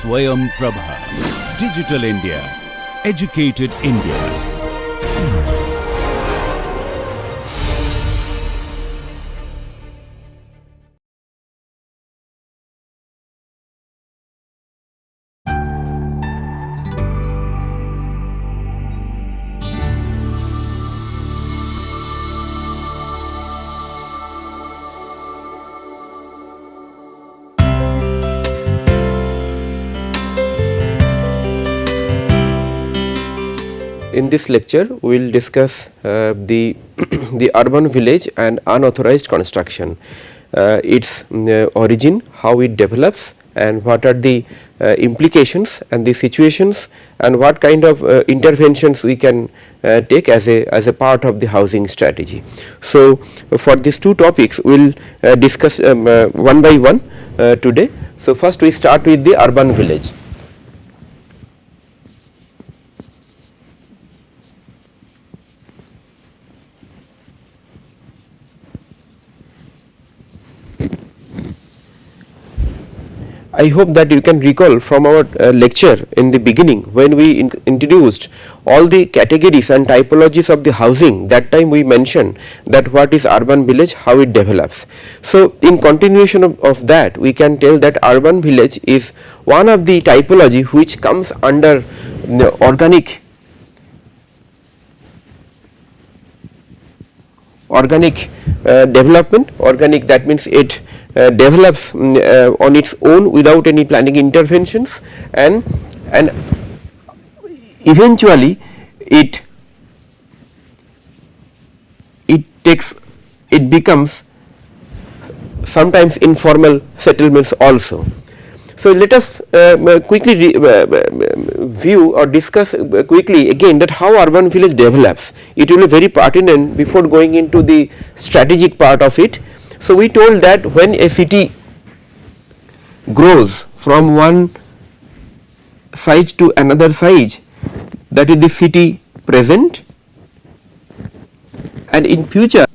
Swayam Prabha. Digital India. Educated India. In this lecture, we will discuss the the urban village and unauthorized construction, its origin, how it develops, and what are the implications and the situations, and what kind of interventions we can take as a part of the housing strategy. So, for these two topics, we will discuss one by one today. So, first we start with the urban village. I hope that you can recall from our lecture in the beginning when we introduced all the categories and typologies of the housing. That time we mentioned that what is urban village, how it develops. So, in continuation of that, we can tell that urban village is one of the typology which comes under the organic development. Organic, that means it develops on its own without any planning interventions, and eventually it becomes sometimes informal settlements also. So, let us quickly view or discuss quickly again that how urban village develops. It will be very pertinent before going into the strategic part of it. So, we told that when a city grows from one size to another size, that is the city present, and in future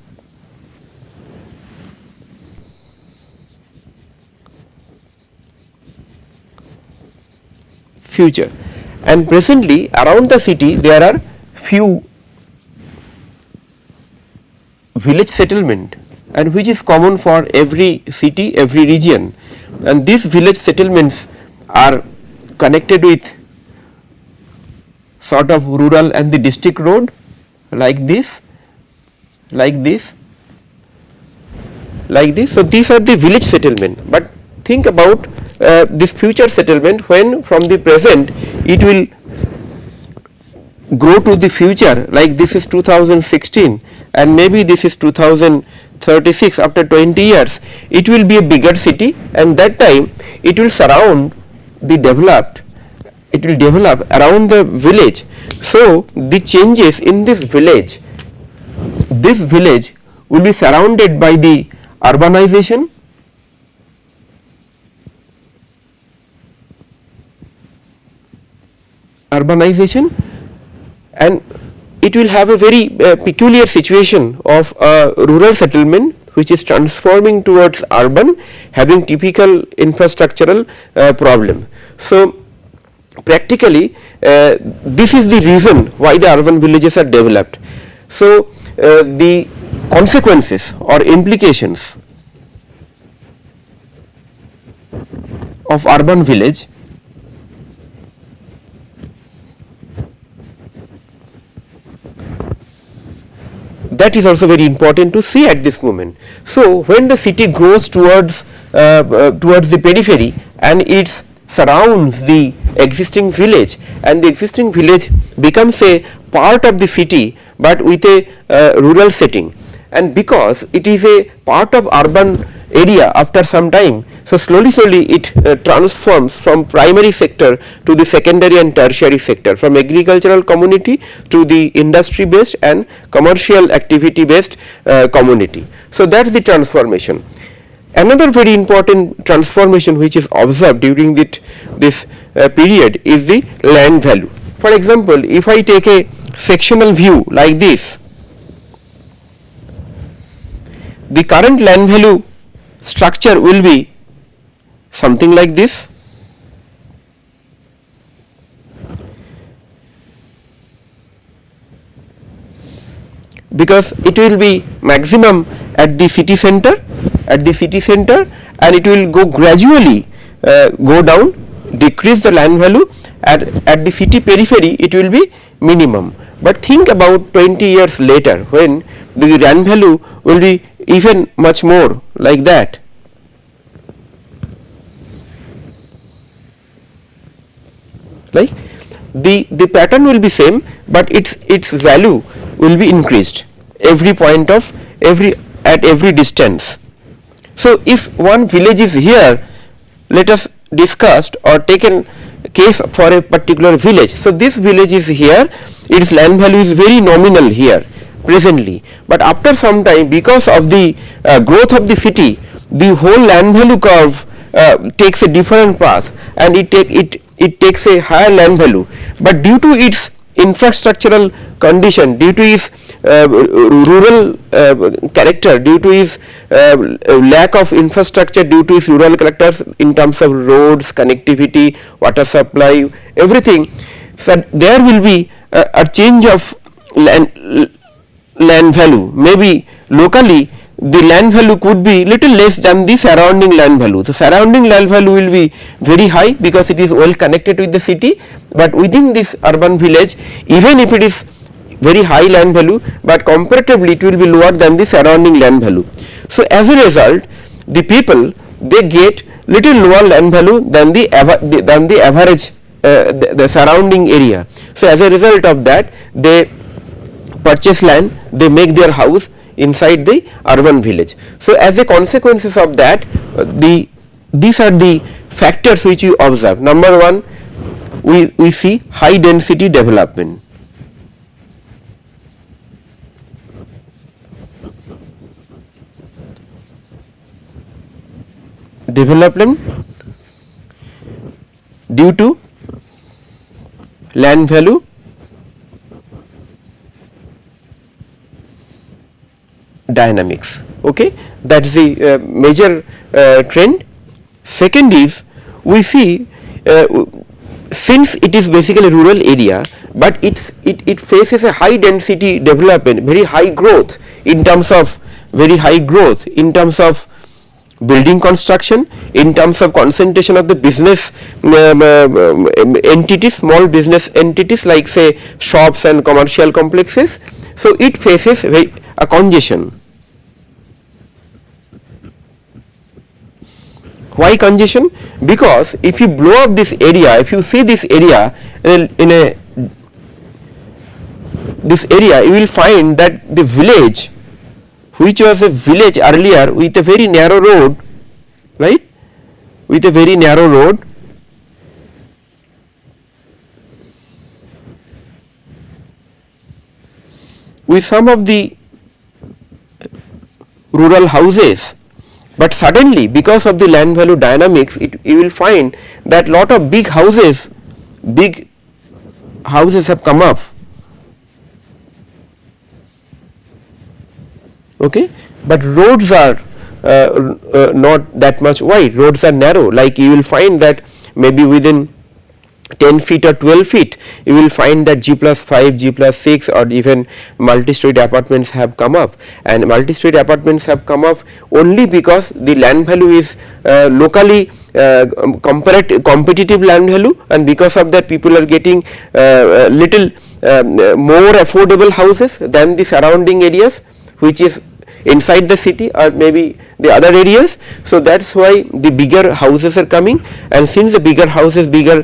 and presently around the city there are few village settlement, and which is common for every city, every region, and these village settlements are connected with sort of rural and the district road like this. So, these are the village settlement, but think about this future settlement when from the present it will grow to the future, like this is 2016 and maybe this is 2036. After 20 years it will be a bigger city, and that time it will surround the developed, it will develop around the village. So, the changes in this village will be surrounded by the urbanization, and it will have a very peculiar situation of a rural settlement which is transforming towards urban, having typical infrastructural problem. So, practically this is the reason why the urban villages are developed. So, the consequences or implications of urban village that is also very important to see at this moment. So, when the city grows towards the periphery and it surrounds the existing village, and the existing village becomes a part of the city, but with a rural setting, and because it is a part of urban area after some time, so slowly it transforms from primary sector to the secondary and tertiary sector, from agricultural community to the industry based and commercial activity based community. So, that is the transformation. Another very important transformation which is observed during this period is the land value. For example, if I take a sectional view like this, the current land value structure will be something like this. because it will be maximum at the city center, and it will go gradually go down, decrease the land value, at the city periphery it will be minimum. But think about 20 years later when the land value will be even much more like that. Like the pattern will be same, but its value will be increased every point of at every distance. So if one village is here, let us discuss or take a case for a particular village. So this village is here, its land value is very nominal here presently, but after some time, because of the growth of the city, the whole land value curve takes a different path, and it takes a higher land value, but due to its infrastructural condition, due to its rural character, due to its lack of infrastructure, due to its rural character in terms of roads, connectivity, water supply, everything, so there will be a change of land value. Maybe locally the land value could be little less than the surrounding land value. The surrounding land value will be very high because it is well connected with the city, but within this urban village, even if it is very high land value, but comparatively it will be lower than the surrounding land value. So as a result, the people, they get little lower land value than the average the surrounding area. So as a result of that, they purchase land, they make their house inside the urban village. So as a consequences of that, these are the factors which we observe. Number one, we see high density development. Development due to land value dynamics. Okay, that is the major trend. Second is, we see since it is basically rural area, but it faces a high density development, very high growth in terms of building construction, in terms of concentration of the business entities, small business entities like say shops and commercial complexes. So it faces a congestion. Why congestion? Because if you blow up this area, if you see this area you will find that the village, which was a village earlier with a very narrow road, right, with a very narrow road, with some of the rural houses, but suddenly because of the land value dynamics, you will find that lot of big houses have come up. Okay, but roads are not that much wide, roads are narrow. Like you will find that maybe within 10 feet or 12 feet, you will find that G+5, G+6 or even multi-storied apartments have come up, and multi-storied apartments have come up only because the land value is locally competitive land value, and because of that people are getting little more affordable houses than the surrounding areas, which is inside the city or maybe the other areas. So that's why the bigger houses are coming, and since the bigger houses, bigger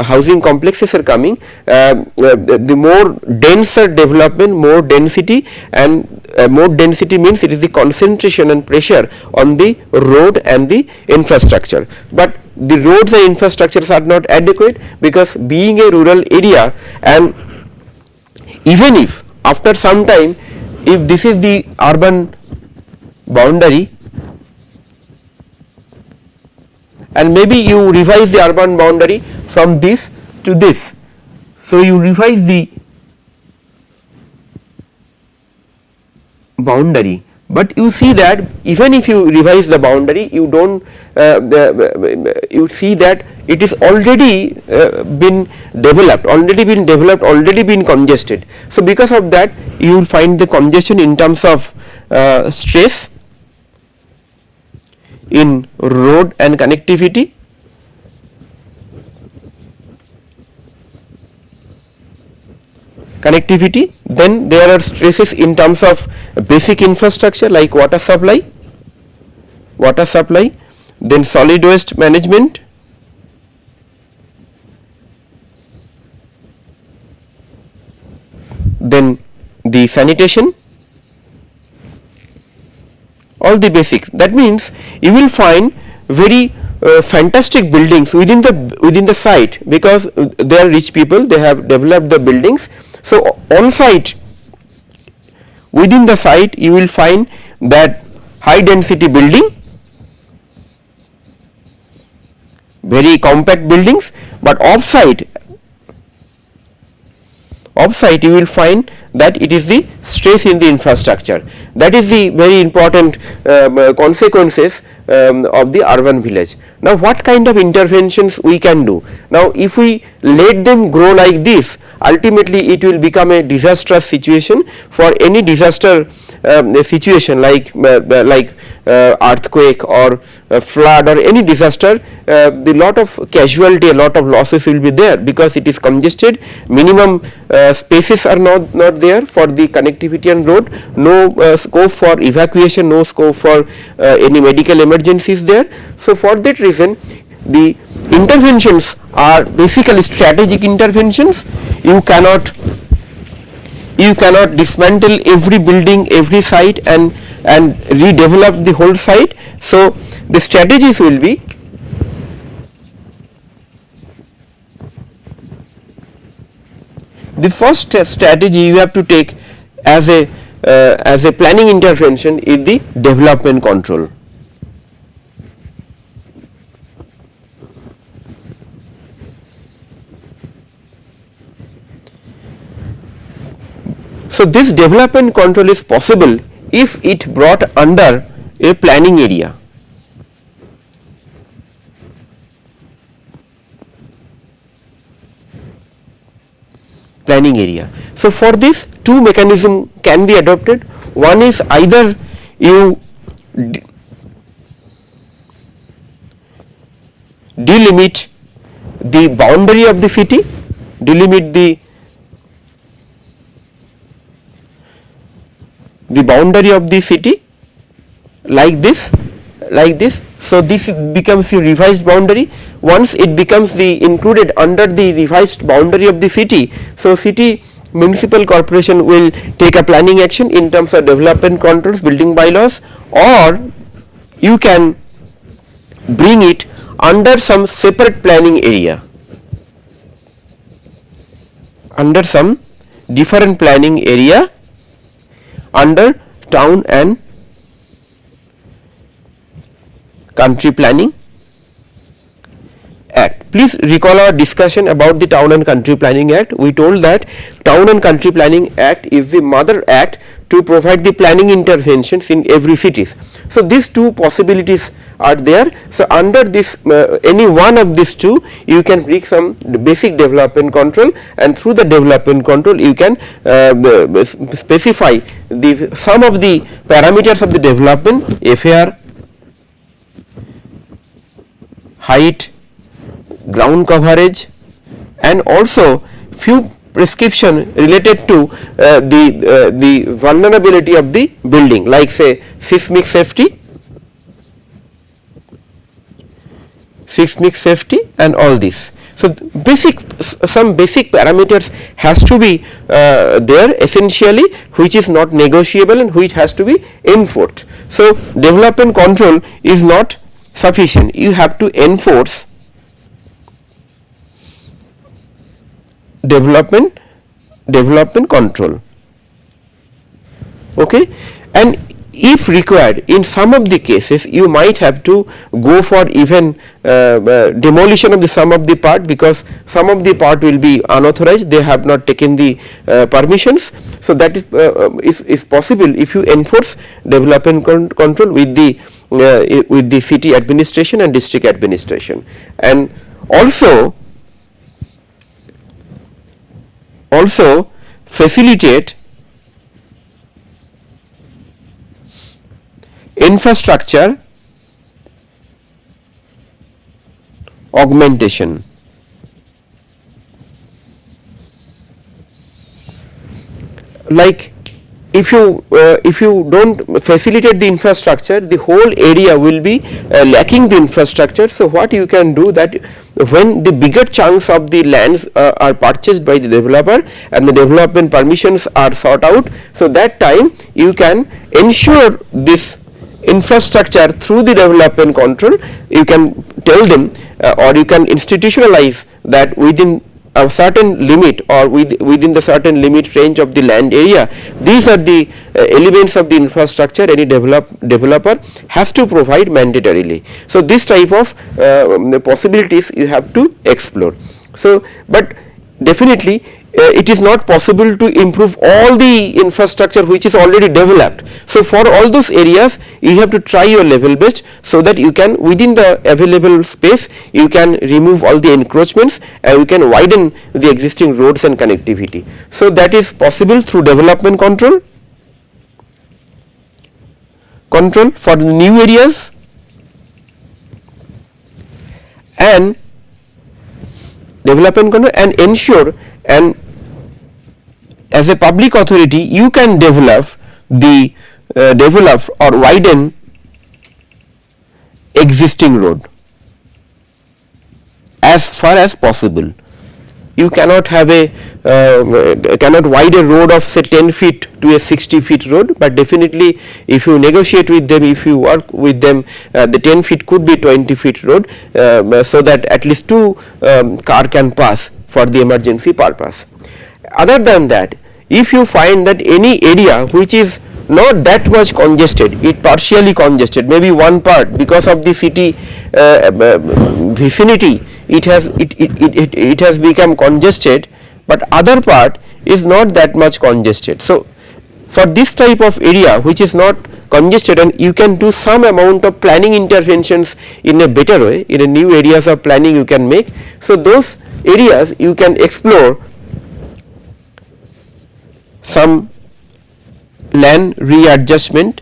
housing complexes are coming, the more denser development, more density, and more density means it is the concentration and pressure on the road and the infrastructure. But the roads and infrastructures are not adequate, because being a rural area, and even if after some time, if this is the urban boundary, and maybe you revise the urban boundary from this to this, so you revise the boundary, But you see that even if you revise the boundary, you don't you see that it is already been developed, already been congested. So because of that, you will find the congestion in terms of stress in road and connectivity, then there are stresses in terms of basic infrastructure like water supply, then solid waste management, then the sanitation, all the basics. That means you will find very fantastic buildings within the site, because they are rich people, they have developed the buildings. So on site, within the site, you will find that high density building, very compact buildings, but off site you will find that it is the stress in the infrastructure. That is the very important consequences of the urban village. Now what kind of interventions we can do? Now if we let them grow like this, ultimately it will become a disastrous situation. For any disaster situation like earthquake or flood or any disaster, the lot of casualty, a lot of losses will be there, because it is congested. Minimum spaces are not there for the connectivity and road, no scope for evacuation, no scope for any medical emergencies there. So for that reason, the interventions are basically strategic interventions. You cannot dismantle every building, every site and redevelop the whole site. So the strategies will be the first strategy you have to take as a planning intervention is the development control. So this development control is possible if it brought under a planning area. So for this, two mechanisms can be adopted. One is either you delimit the boundary of the city, delimit the boundary of the city like this. So this becomes your revised boundary. Once it becomes included under the revised boundary of the city, so city municipal corporation will take a planning action in terms of development controls, building bylaws, or you can bring it under some separate planning area, under some different planning area, under town and country planning act. Please recall our discussion about the Town and Country Planning Act. We told that Town and Country Planning Act is the mother act to provide the planning interventions in every cities. So these two possibilities are there. So under this any one of these two, you can bring some basic development control, and through the development control you can specify some of the parameters of the development, FAR, height, ground coverage, and also few prescription related to the vulnerability of the building, like say seismic safety and all this. So some basic parameters has to be there essentially, which is not negotiable and which has to be enforced. So development control is not sufficient, you have to enforce development control. Okay, and if required, in some of the cases you might have to go for even demolition of the some of the part, because some of the part will be unauthorized, they have not taken the permissions. So that is possible if you enforce development control with the city administration and district administration. And also facilitate infrastructure augmentation. Like if you don't facilitate the infrastructure, the whole area will be lacking the infrastructure. So what you can do, that when the bigger chunks of the lands are purchased by the developer and the development permissions are sought out, so that time you can ensure this infrastructure through the development control. You can tell them or you can institutionalize that within a certain limit or within the certain limit range of the land area, these are the elements of the infrastructure any developer has to provide mandatorily. So this type of possibilities you have to explore. So but definitely it is not possible to improve all the infrastructure which is already developed. So for all those areas you have to try your level best, so that you can within the available space you can remove all the encroachments and you can widen the existing roads and connectivity. So that is possible through development control for the new areas, and development control, and ensure, and as a public authority you can develop or widen existing road as far as possible. You cannot have cannot widen a road of say 10 feet to a 60 feet road, but definitely if you negotiate with them, if you work with them, the 10 feet could be 20 feet road, so that at least two car can pass for the emergency purpose. Other than that, if you find that any area which is not that much congested, it partially congested, maybe one part because of the city vicinity, it has become congested, but other part is not that much congested. So for this type of area which is not congested, and you can do some amount of planning interventions in a better way, in a new areas of planning you can make. So those areas you can explore some land readjustment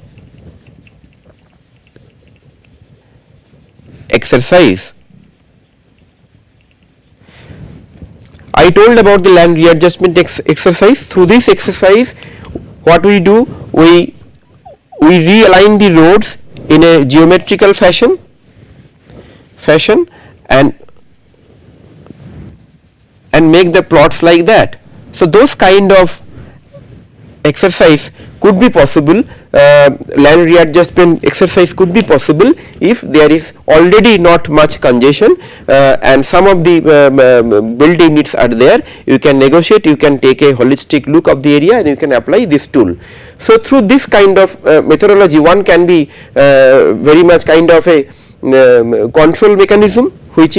exercise. I told about the land readjustment exercise. Through this exercise, what we do, we realign the roads in a geometrical fashion and make the plots like that. So those kind of exercise could be possible, land readjustment exercise could be possible if there is already not much congestion and some of the building needs are there. You can negotiate, you can take a holistic look of the area and you can apply this tool. So through this kind of methodology, one can be very much kind of a control mechanism which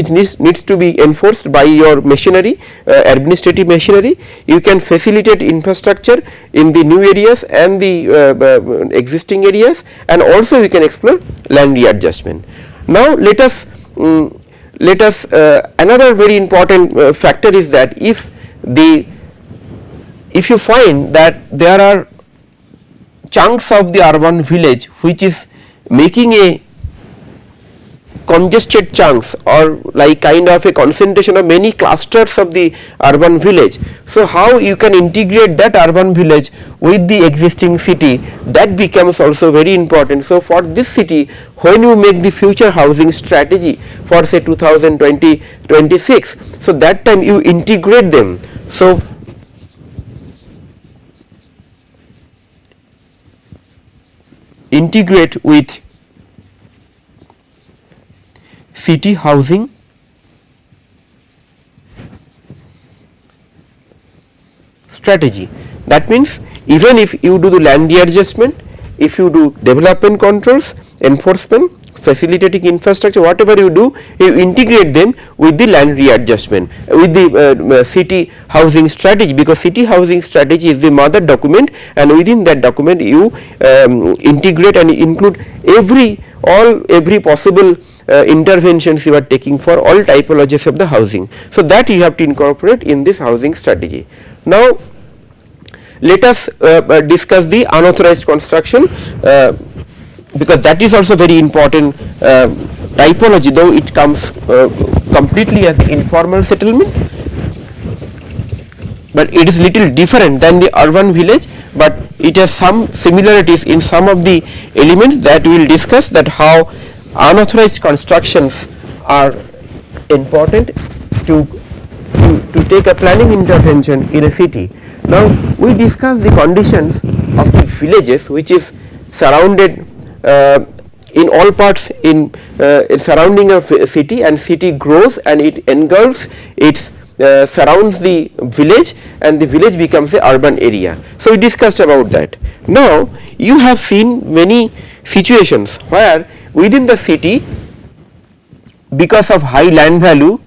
needs to be enforced by your machinery, administrative machinery. You can facilitate infrastructure in the new areas and the existing areas, and also you can explore land readjustment. Now let us another very important factor is that if you find that there are chunks of the urban village which is making a congested chunks or like kind of a concentration of many clusters of the urban village. So how you can integrate that urban village with the existing city, that becomes also very important. So for this city, when you make the future housing strategy for say 2020-26, so that time you integrate them. So integrate with city housing strategy. That means even if you do the land readjustment, if you do development controls, enforcement, facilitating infrastructure, whatever you do, you integrate them with the land readjustment, with the city housing strategy, because city housing strategy is the mother document, and within that document you integrate and include every possible interventions you are taking for all typologies of the housing. So that you have to incorporate in this housing strategy. Now let us discuss the unauthorized construction, because that is also very important typology, though it comes completely as informal settlement, but it is little different than the urban village, but it has some similarities in some of the elements that we will discuss, that how unauthorized constructions are important to take a planning intervention in a city. Now we discuss the conditions of the villages which is surrounded in all parts in surrounding a city, and city grows and it engulfs, it surrounds the village, and the village becomes a urban area. So we discussed about that. Now you have seen many situations where within the city, because of high land value,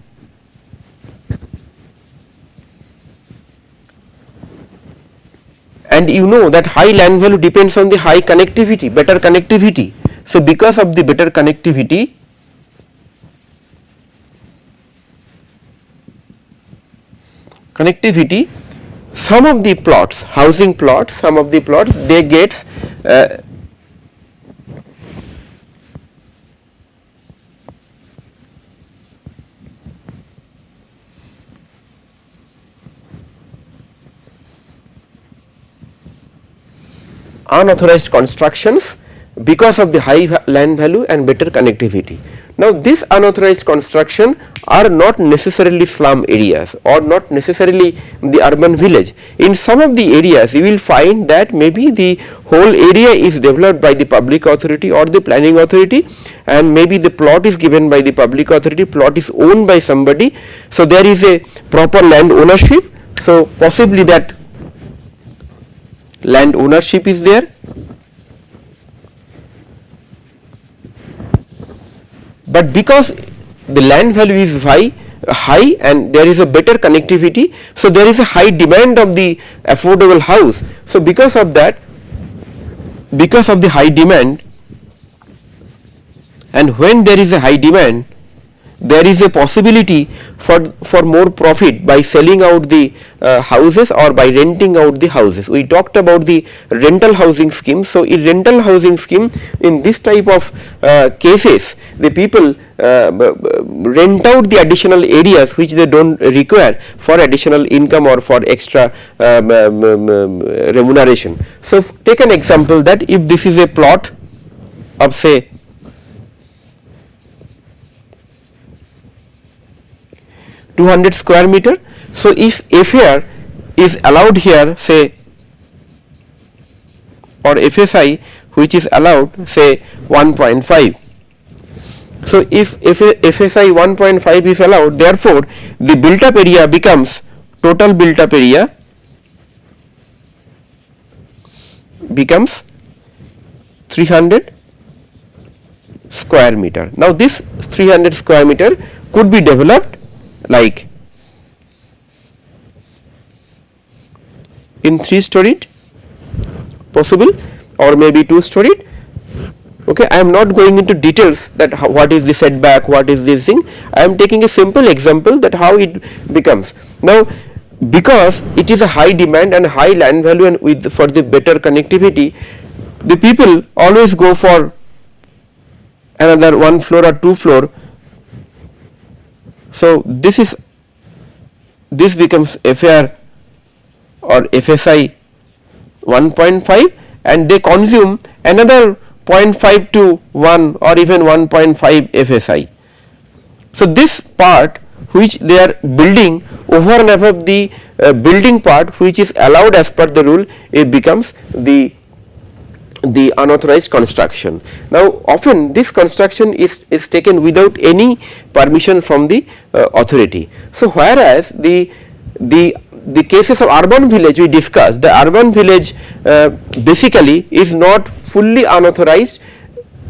and you know that high land value depends on the high connectivity, better connectivity. So because of the better connectivity, some of the plots, housing plots, some of the plots, they get unauthorized constructions because of the high land value and better connectivity. Now this unauthorized construction are not necessarily slum areas or not necessarily the urban village. In some of the areas you will find that maybe the whole area is developed by the public authority or the planning authority, and maybe the plot is given by the public authority, plot is owned by somebody, so there is a proper land ownership, so possibly that land ownership is there, but because the land value is high and there is a better connectivity, so there is a high demand of the affordable house. So because of that, because of the high demand, and when there is a high demand, there is a possibility for more profit by selling out the houses or by renting out the houses. We talked about the rental housing scheme. So in rental housing scheme, in this type of cases, the people rent out the additional areas which they don't require for additional income or for extra remuneration. So take an example that if this is a plot of say 200 square meter. So if FAR is allowed here, say, or FSI which is allowed say 1.5. So if FSI 1.5 is allowed, therefore the built up area becomes, total built up area becomes 300 square meter. Now this 300 square meter could be developed like in 3-storied possible, or maybe 2-storied. Okay, I am not going into details that what is the setback, what is this thing. I am taking a simple example that how it becomes. Now because it is a high demand and high land value, and with for the better connectivity, the people always go for another 1 floor or 2 floor. So this becomes FAR or FSI 1.5, and they consume another 0.5 to 1 or even 1.5 FSI. So this part which they are building over and above the building part which is allowed as per the rule, it becomes the unauthorized construction. Now often this construction is taken without any permission from the authority. So whereas the the cases of urban village we discussed, the urban village basically is not fully unauthorized.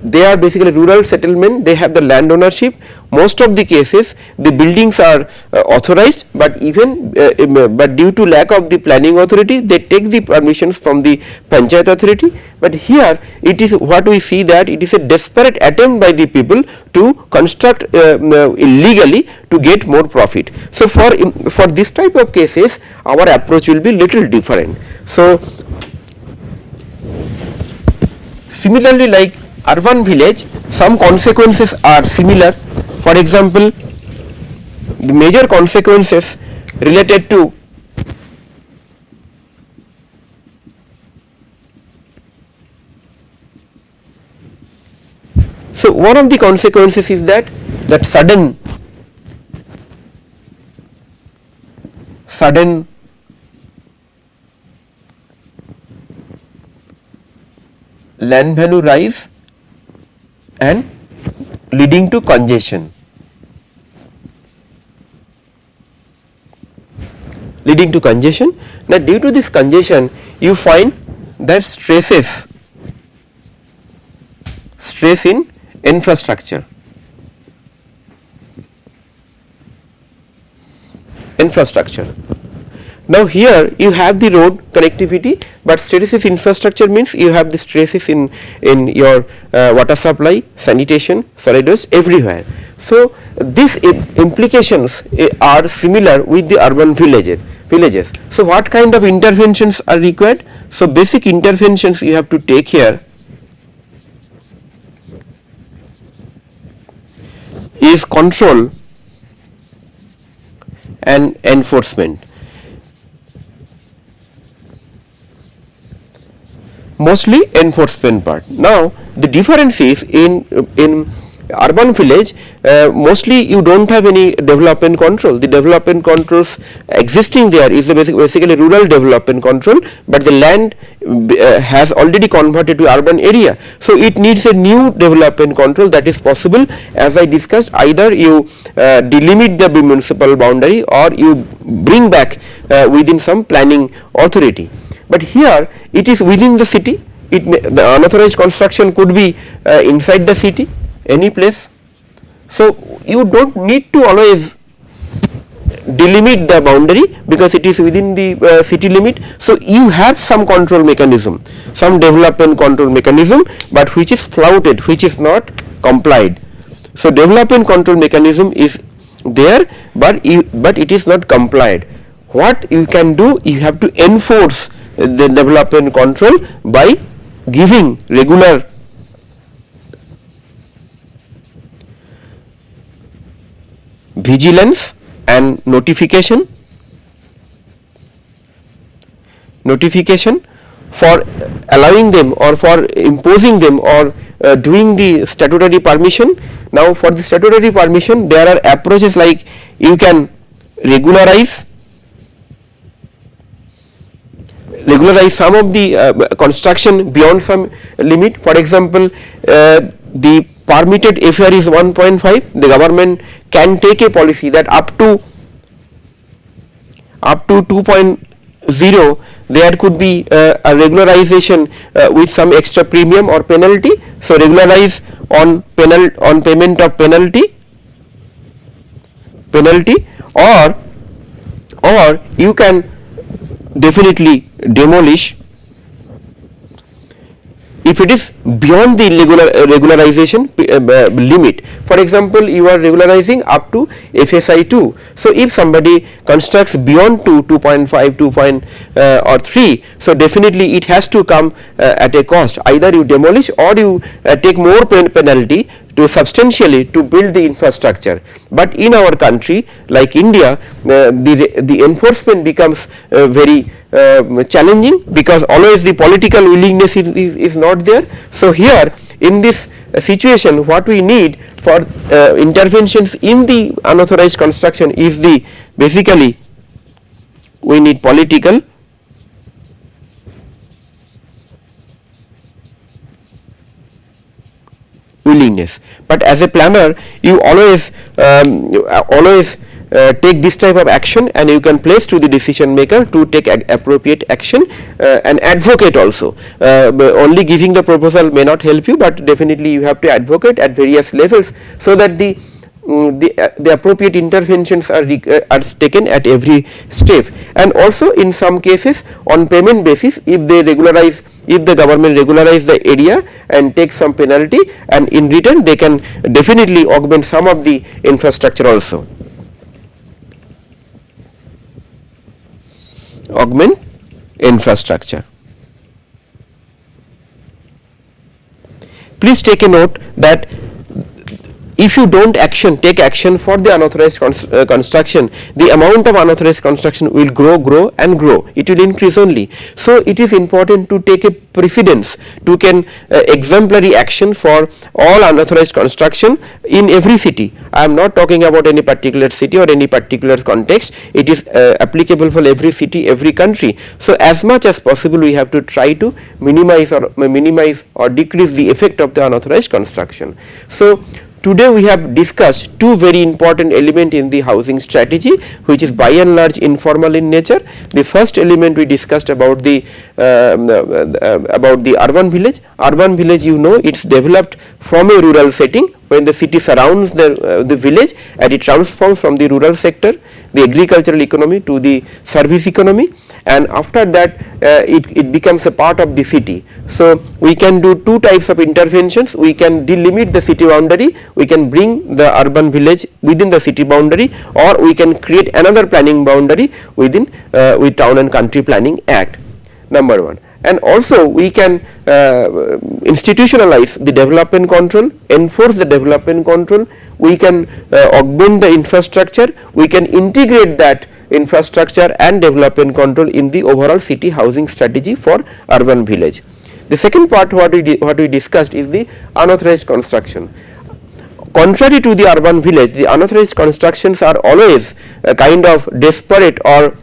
They are basically rural settlement, they have the land ownership. Most of the cases the buildings are authorized, but even but due to lack of the planning authority, they take the permissions from the panchayat authority. But here it is what we see, that it is a desperate attempt by the people to construct illegally to get more profit. So for this type of cases our approach will be little different. So similarly, like urban village, some consequences are similar. For example, the major consequences related to so one of the consequences is that sudden land value rise and leading to congestion. Now due to this congestion you find that stress in infrastructure. Now here you have the road connectivity, but stresses infrastructure means you have the stresses in your water supply, sanitation, solid waste, everywhere. So these implications are similar with the urban villages. So what kind of interventions are required? So basic interventions you have to take here is control and enforcement. Mostly enforcement part. Now the difference is in urban village mostly you don't have any development control. The development controls existing there is basically rural development control, but the land has already converted to urban area. So it needs a new development control that is possible, as I discussed. Either you delimit the municipal boundary or you bring back within some planning authority. But here it is within the city. The unauthorized construction could be inside the city, any place. So you don't need to always delimit the boundary because it is within the city limit. So you have some control mechanism, some development control mechanism, but which is flouted, which is not complied. So development control mechanism is there, but it is not complied. What you can do, you have to enforce the development control by giving regular vigilance and notification for allowing them or for imposing them or doing the statutory permission. Now for the statutory permission there are approaches like you can regularize some of the construction beyond some limit. For example, the permitted FAR is 1.5, the government can take a policy that up to 2.0 there could be a regularization with some extra premium or penalty. So regularize on payment of penalty, or you can definitely demolish if it is beyond the regularization limit. For example, you are regularizing up to FSI 2. So if somebody constructs beyond 2.5 or 3, so definitely it has to come at a cost. Either you demolish or you take more penalty to substantially to build the infrastructure. But in our country like India, the enforcement becomes very challenging because always the political willingness is not there. So here in this situation what we need for interventions in the unauthorized construction is basically we need political willingness. But as a planner, you always take this type of action, and you can place to the decision maker to take appropriate action, and advocate also. Only giving the proposal may not help you, but definitely you have to advocate at various levels, so that the appropriate interventions are taken at every step. And also in some cases on payment basis, if the government regularize the area and take some penalty, and in return they can definitely augment some of the infrastructure also. Augment infrastructure. Please take a note that if you don't take action for the unauthorized construction, the amount of unauthorized construction will grow and grow. It will increase only. So it is important to take a precedence, to can exemplary action for all unauthorized construction in every city. I am not talking about any particular city or any particular context. It is applicable for every city, every country. So as much as possible, we have to try to minimize or decrease the effect of the unauthorized construction. So today we have discussed two very important elements in the housing strategy, which is by and large informal in nature. The first element we discussed about the urban village. Urban village, you know, it's developed from a rural setting, when the city surrounds the village, and it transforms from the rural sector, the agricultural economy, to the service economy, and after that it becomes a part of the city. So we can do two types of interventions. We can delimit the city boundary, we can bring the urban village within the city boundary, or we can create another planning boundary with Town and Country Planning Act, number one. And also we can institutionalize the development control, enforce the development control, we can augment the infrastructure, we can integrate that infrastructure and development control in the overall city housing strategy for urban village. The second part what we discussed is the unauthorized construction. Contrary to the urban village, the unauthorized constructions are always a kind of desperate or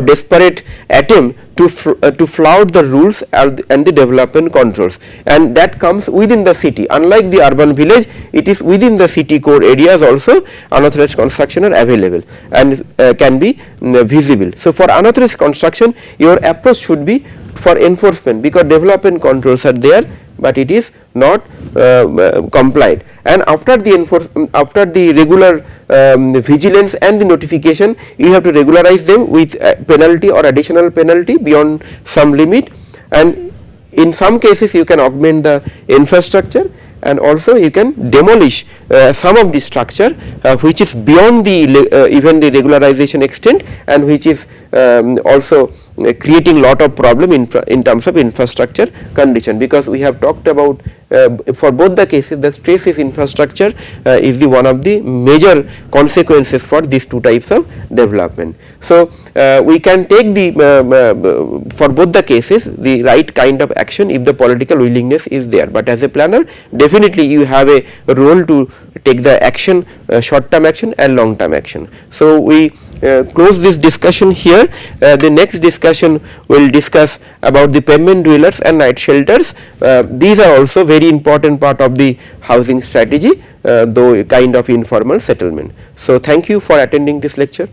desperate attempt to flout the rules and the development controls, and that comes within the city. Unlike the urban village, it is within the city core areas also unauthorized construction are available and can be visible. So for unauthorized construction, your approach should be for enforcement, because development controls are there, but it is not complied. And after the regular vigilance and the notification, you have to regularize them with penalty or additional penalty beyond some limit, and in some cases you can augment the infrastructure, and also you can demolish some of the structure which is beyond the even the regularization extent, and which is also creating lot of problem in terms of infrastructure condition, because we have talked about for both the cases the stress is infrastructure is the one of the major consequences for these two types of development. So we can take the for both the cases the right kind of action if the political willingness is there, but as a planner definitely you have a role to take the action, short term action and long term action. So we close this discussion here. The next discussion will discuss about the pavement dwellers and night shelters. These are also very important part of the housing strategy, though a kind of informal settlement. So thank you for attending this lecture.